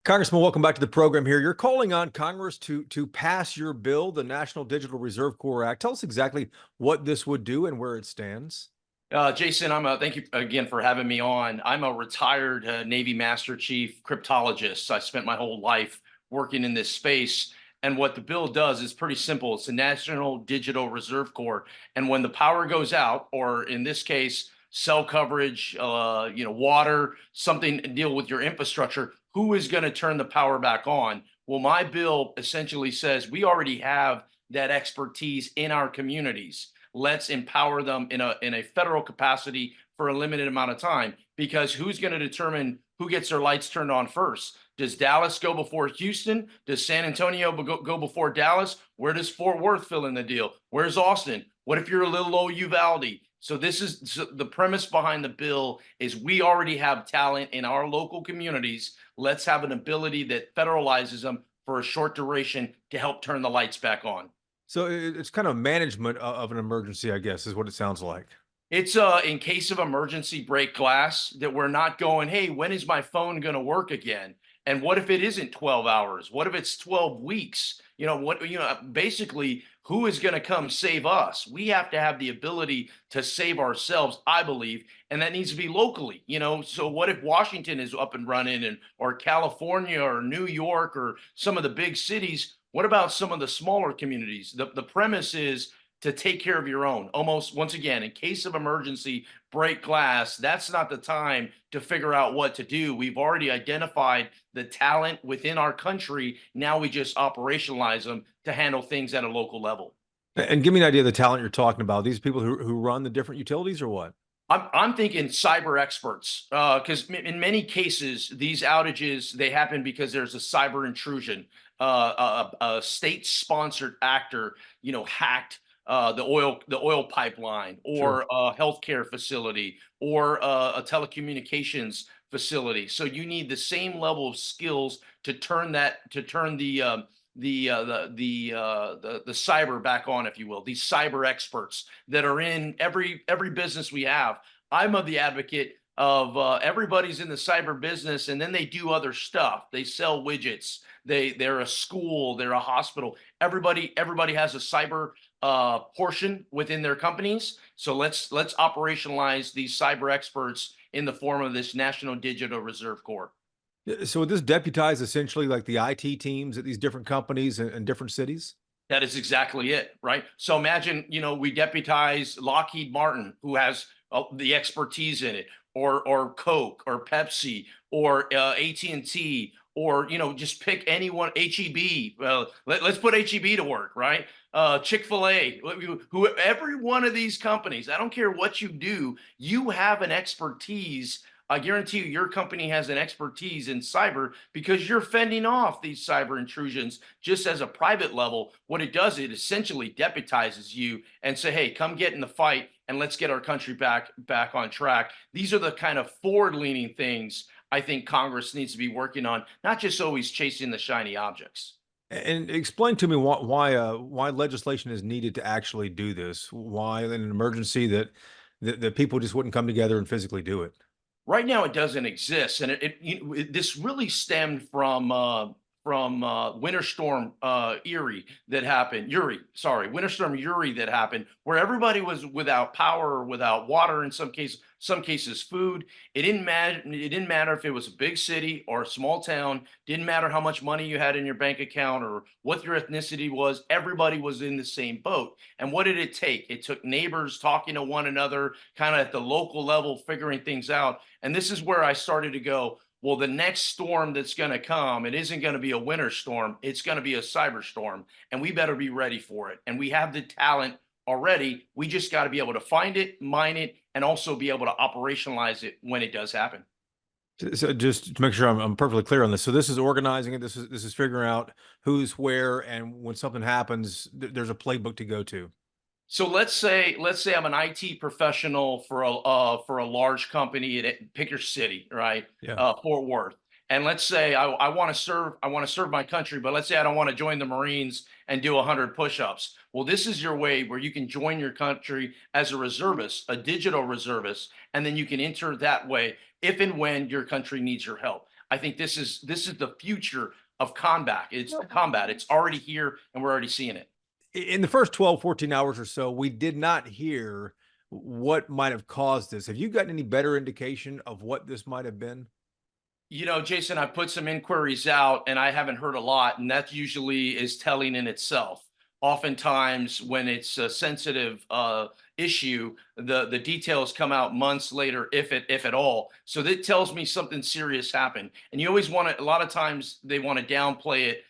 Congressman, welcome back to the program here. You're calling on Congress to pass your bill, the National Digital Reserve Corps Act. Tell us exactly what this would do and where it stands. Jason, thank you again for having me on. I'm a retired Navy Master Chief cryptologist. I spent my whole life working in this space. And what the bill does is pretty simple. It's the National Digital Reserve Corps. And when the power goes out, or in this case, cell coverage, water, something to deal with your infrastructure, who is going to turn the power back on? Well, my bill essentially says we already have that expertise in our communities. Let's empower them in a federal capacity for a limited amount of time, because who's going to determine who gets their lights turned on first? Does Dallas go before Houston? Does San Antonio go before Dallas? Where does Fort Worth fill in the deal? Where's Austin? What if you're a little old Uvalde? So this is the premise behind the bill. Is we already have talent in our local communities. Let's have an ability that federalizes them for a short duration to help turn the lights back on. So it's kind of management of an emergency, I guess, is what it sounds like. It's in case of emergency break glass, that we're not going, hey, when is my phone going to work again? And what if it isn't 12 hours? What if it's 12 weeks? Basically, who is going to come save us? We have to have the ability to save ourselves, I believe, and that needs to be locally. So what if Washington is up and running, or California or New York or some of the big cities? What about some of the smaller communities? The premise is to take care of your own. Almost, once again, in case of emergency, break glass. That's not the time to figure out what to do. We've already identified the talent within our country. Now we just operationalize them to handle things at a local level. And give me an idea of the talent you're talking about. These people who run the different utilities or what? I'm thinking cyber experts, because in many cases these outages, they happen because there's a cyber intrusion. A state-sponsored actor, hacked the oil pipeline, Sure. or a healthcare facility, or a telecommunications facility. So you need the same level of skills to turn the cyber back on, if you will. These cyber experts that are in every business we have. I'm of the advocate of everybody's in the cyber business, and then they do other stuff. They sell widgets. They're a school. They're a hospital. Everybody has a cyber portion within their companies. So let's operationalize these cyber experts in the form of this National Digital Reserve Corps. So would this deputize essentially like the IT teams at these different companies and different cities? That is exactly it, right? So imagine, we deputize Lockheed Martin, who has the expertise in it, or Coke, or Pepsi, or AT&T, or just pick anyone. HEB. Let's put HEB to work, right? Chick-fil-A. Every one of these companies. I don't care what you do. You have an expertise. I guarantee you, your company has an expertise in cyber, because you're fending off these cyber intrusions just as a private level. What it does, it essentially deputizes you and say, hey, come get in the fight and let's get our country back on track. These are the kind of forward-leaning things I think Congress needs to be working on, not just always chasing the shiny objects. And explain to me why legislation is needed to actually do this. Why in an emergency that people just wouldn't come together and physically do it. Right now, it doesn't exist, and this really stemmed from Winter Storm Erie that happened. Winter Storm Uri that happened, where everybody was without power or without water. In some cases, food. It didn't matter. It didn't matter if it was a big city or a small town. Didn't matter how much money you had in your bank account or what your ethnicity was. Everybody was in the same boat. And what did it take? It took neighbors talking to one another, kind of at the local level, figuring things out. And this is where I started to go, well, the next storm that's going to come, it isn't going to be a winter storm. It's going to be a cyber storm, and we better be ready for it. And we have the talent already. We just got to be able to find it, mine it, and also be able to operationalize it when it does happen. So just to make sure I'm perfectly clear on this. So this is organizing it. This is figuring out who's where, and when something happens, there's a playbook to go to. So let's say I'm an IT professional for a large company. Pick your city, right? Yeah. Fort Worth. And let's say I want to serve my country, but let's say I don't want to join the Marines and do 100 push-ups. Well, this is your way where you can join your country as a reservist, a digital reservist, and then you can enter that way if and when your country needs your help. I think this is the future of combat. It's combat. It's already here, and we're already seeing it. In the first 12, 14 hours or so, we did not hear what might have caused this. Have you gotten any better indication of what this might have been? Jason, I put some inquiries out and I haven't heard a lot, and that usually is telling in itself. Oftentimes, when it's a sensitive issue, the details come out months later, if at all. So that tells me something serious happened. And you always want to. A lot of times they want to downplay it.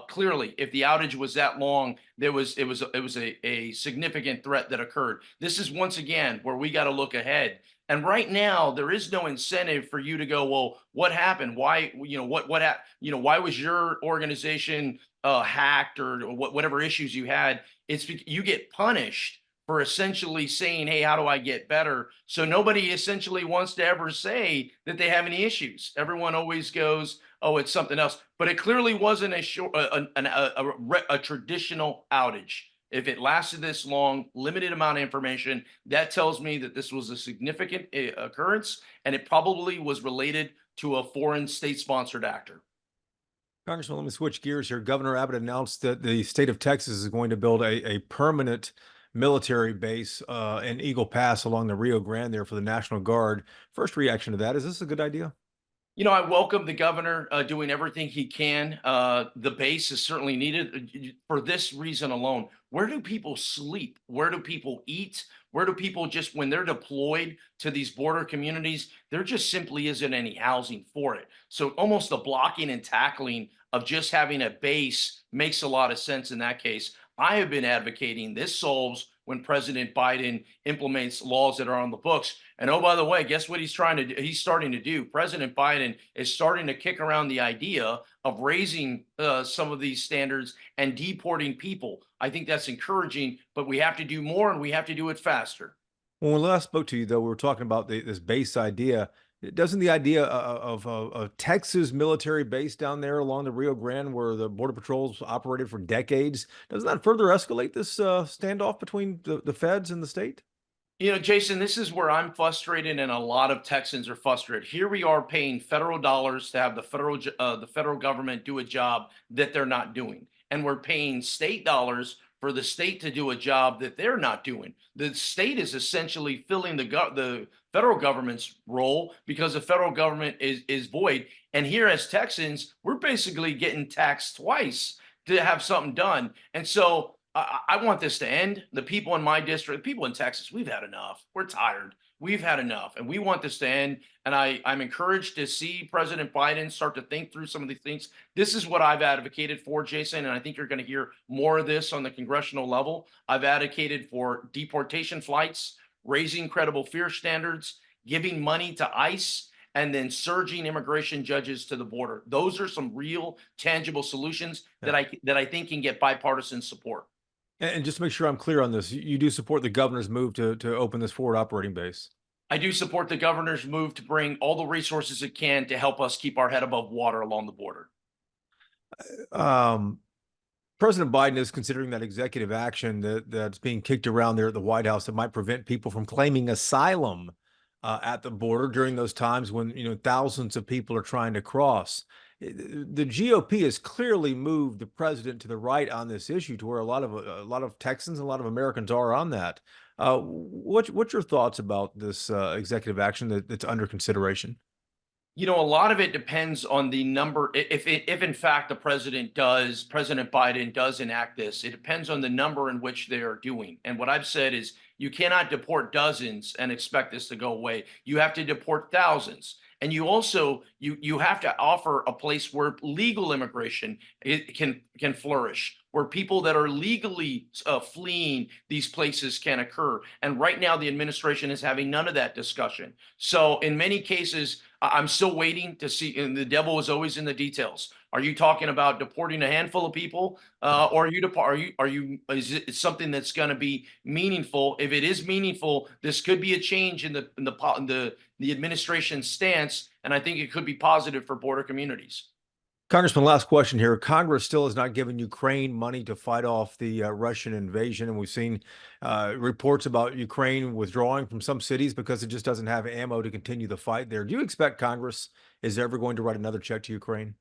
Clearly, if the outage was that long, it was a significant threat that occurred. This is once again where we got to look ahead. And right now, there is no incentive for you to go, well, what happened? Why, why was your organization hacked or whatever issues you had? You get punished for essentially saying, hey, how do I get better? So nobody essentially wants to ever say that they have any issues. Everyone always goes, oh, it's something else. But it clearly wasn't a short, a traditional outage. If it lasted this long, limited amount of information, that tells me that this was a significant occurrence, and it probably was related to a foreign state-sponsored actor. Congressman, let me switch gears here. Governor Abbott announced that the state of Texas is going to build a permanent military base in Eagle Pass along the Rio Grande there for the National Guard. First reaction to that, is this a good idea? I welcome the governor doing everything he can. The base is certainly needed for this reason alone. Where do people sleep? Where do people eat? Where do people just, when they're deployed to these border communities, there just simply isn't any housing for it. So almost the blocking and tackling of just having a base makes a lot of sense in that case. I have been advocating this solves when President Biden implements laws that are on the books. And oh, by the way, guess what he's trying to do? He's starting to do. President Biden is starting to kick around the idea of raising some of these standards and deporting people. I think that's encouraging, but we have to do more and we have to do it faster. When we last spoke to you, though, we were talking about this base idea. Doesn't the idea of a Texas military base down there along the Rio Grande, where the Border Patrol's operated for decades, doesn't that further escalate this standoff between the feds and the state? Jason, this is where I'm frustrated, and a lot of Texans are frustrated. Here we are paying federal dollars to have the federal government do a job that they're not doing, and we're paying state dollars for the state to do a job that they're not doing. The state is essentially filling the federal government's role because the federal government is void. And here, as Texans, we're basically getting taxed twice to have something done. And so I want this to end. The people in my district, the people in Texas, we've had enough. We're tired. We've had enough, and we want this to end. And I'm encouraged to see President Biden start to think through some of these things. This is what I've advocated for, Jason, and I think you're going to hear more of this on the congressional level. I've advocated for deportation flights, raising credible fear standards, giving money to ICE, and then surging immigration judges to the border. Those are some real, tangible solutions that I think can get bipartisan support. And just to make sure I'm clear on this, you do support the governor's move to open this forward operating base. I do support the governor's move to bring all the resources it can to help us keep our head above water along the border. Um, President Biden is considering that executive action that's being kicked around there at the White House that might prevent people from claiming asylum at the border during those times when thousands of people are trying to cross. The GOP has clearly moved the president to the right on this issue, to where a lot of Texans and a lot of Americans are on that. What's your thoughts about this executive action that's under consideration? A lot of it depends on the number. If in fact President Biden does enact this, it depends on the number in which they are doing. And what I've said is you cannot deport dozens and expect this to go away. You have to deport thousands. And you also you have to offer a place where legal immigration can flourish, where people that are legally fleeing these places can occur. And right now, the administration is having none of that discussion. So in many cases, I'm still waiting to see. And the devil is always in the details. Are you talking about deporting a handful of people, or is it something that's going to be meaningful? If it is meaningful, this could be a change in the administration's stance, and I think it could be positive for border communities. Congressman, last question here. Congress still has not given Ukraine money to fight off the Russian invasion, and we've seen reports about Ukraine withdrawing from some cities because it just doesn't have ammo to continue the fight there. Do you expect Congress is ever going to write another check to Ukraine?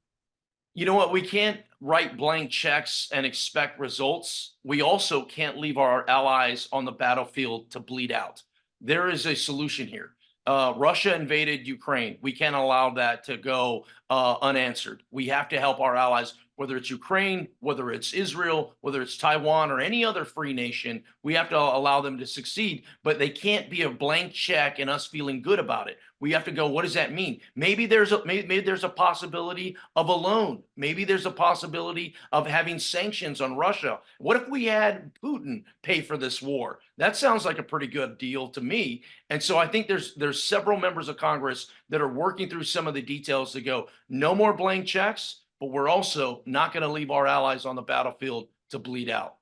You know what? We can't write blank checks and expect results. We also can't leave our allies on the battlefield to bleed out. There is a solution here. Russia invaded Ukraine. We can't allow that to go unanswered. We have to help our allies, whether it's Ukraine, whether it's Israel, whether it's Taiwan, or any other free nation. We have to allow them to succeed, but they can't be a blank check and us feeling good about it. We have to go, what does that mean? Maybe there's a possibility of a loan. Maybe there's a possibility of having sanctions on Russia. What if we had Putin pay for this war? That sounds like a pretty good deal to me. And so I think there's several members of Congress that are working through some of the details to go, no more blank checks, but we're also not going to leave our allies on the battlefield to bleed out.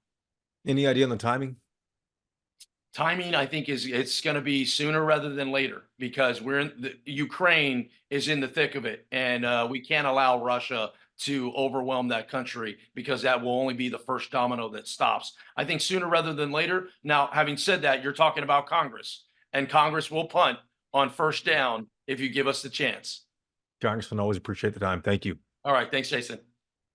Any idea on the timing? Timing, I think, it's going to be sooner rather than later because Ukraine is in the thick of it, and we can't allow Russia to overwhelm that country because that will only be the first domino that stops. I think sooner rather than later. Now, having said that, you're talking about Congress, and Congress will punt on first down if you give us the chance. Congressman, always appreciate the time. Thank you. All right, thanks, Jason.